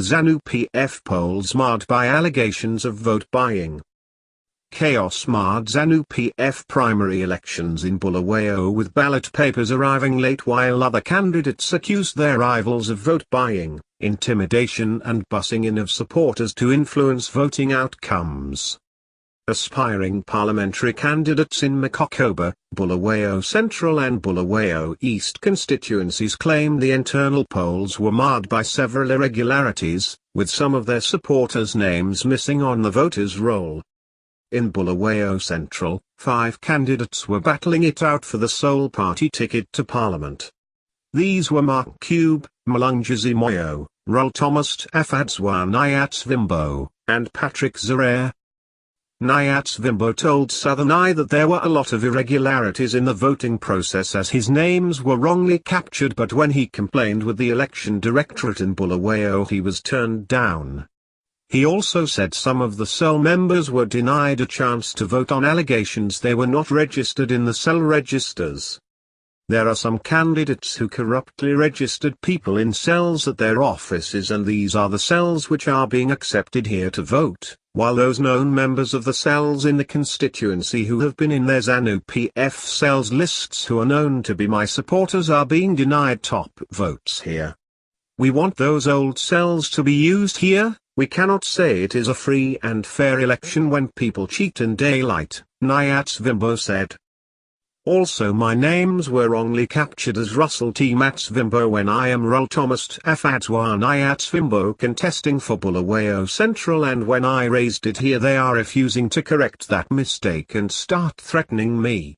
Zanu PF polls marred by allegations of vote buying. Chaos marred Zanu PF primary elections in Bulawayo, with ballot papers arriving late while other candidates accused their rivals of vote buying, intimidation and bussing in of supporters to influence voting outcomes. Aspiring parliamentary candidates in Makokoba, Bulawayo Central and Bulawayo East constituencies claimed the internal polls were marred by several irregularities, with some of their supporters' names missing on the voters' roll. In Bulawayo Central, 5 candidates were battling it out for the sole party ticket to Parliament. These were Mark Cube, Malungazi Moyo, Rol Thomas Afadzwa Nyatsvimbo, and Patrick Zarer. Nyatsvimbo told Southern Eye that there were a lot of irregularities in the voting process as his names were wrongly captured, but when he complained with the election directorate in Bulawayo he was turned down. He also said some of the cell members were denied a chance to vote on allegations they were not registered in the cell registers. There are some candidates who corruptly registered people in cells at their offices, and these are the cells which are being accepted here to vote, while those known members of the cells in the constituency who have been in their Zanu PF cells lists who are known to be my supporters are being denied top votes here. We want those old cells to be used here. We cannot say it is a free and fair election when people cheat in daylight, Nyatsvimbo said. Also, my names were wrongly captured as Russell T. Matsvimbo when I am Rol Thomas Afadzwa Nyatsvimbo contesting for Bulawayo Central, and when I raised it here they are refusing to correct that mistake and start threatening me.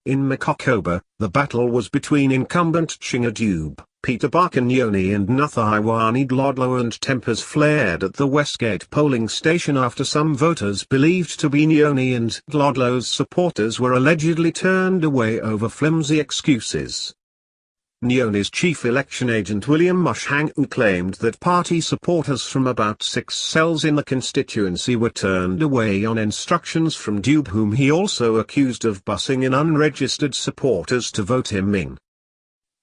In Makokoba, the battle was between incumbent Chingadube, Peter Barkanyoni and Nuthaiwani Dlodlo, and tempers flared at the Westgate polling station after some voters believed to be Nyoni and Dlodlo's supporters were allegedly turned away over flimsy excuses. Nyoni's chief election agent William Mushangu claimed that party supporters from about 6 cells in the constituency were turned away on instructions from Dube, whom he also accused of bussing in unregistered supporters to vote him in.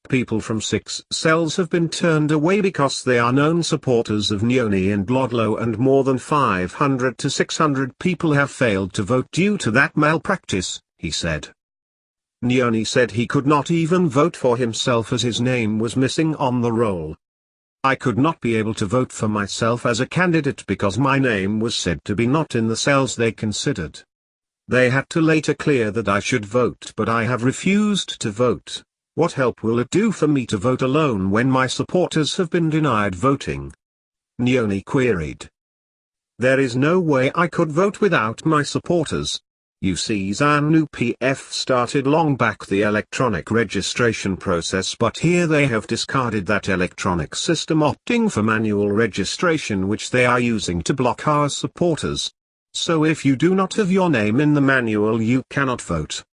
People from 6 cells have been turned away because they are known supporters of Nyoni and Dlodlo, and more than 500 to 600 people have failed to vote due to that malpractice, he said. Nyoni said he could not even vote for himself as his name was missing on the roll. I could not be able to vote for myself as a candidate because my name was said to be not in the cells they considered. They had to later clear that I should vote, but I have refused to vote. What help will it do for me to vote alone when my supporters have been denied voting? Nyoni queried. There is no way I could vote without my supporters. You see, Zanu PF started long back the electronic registration process, but here they have discarded that electronic system, opting for manual registration, which they are using to block our supporters. So if you do not have your name in the manual, you cannot vote.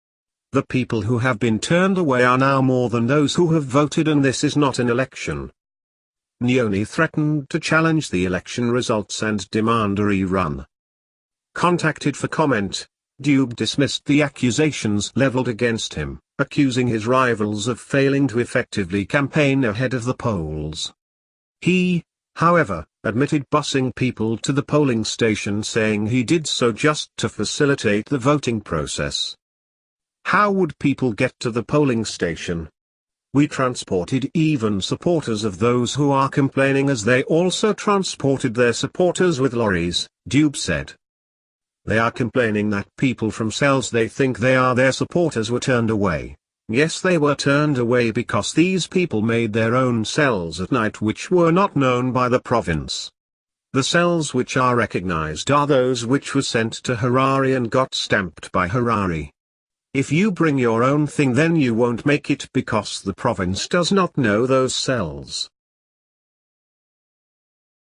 The people who have been turned away are now more than those who have voted, and this is not an election. Nyoni threatened to challenge the election results and demand a rerun. Contacted for comment, Dube dismissed the accusations leveled against him, accusing his rivals of failing to effectively campaign ahead of the polls. He, however, admitted bussing people to the polling station, saying he did so just to facilitate the voting process. How would people get to the polling station? We transported even supporters of those who are complaining, as they also transported their supporters with lorries, Dube said. They are complaining that people from cells they think they are their supporters were turned away. Yes, they were turned away because these people made their own cells at night which were not known by the province. The cells which are recognized are those which were sent to Harare and got stamped by Harare. If you bring your own thing, then you won't make it because the province does not know those cells.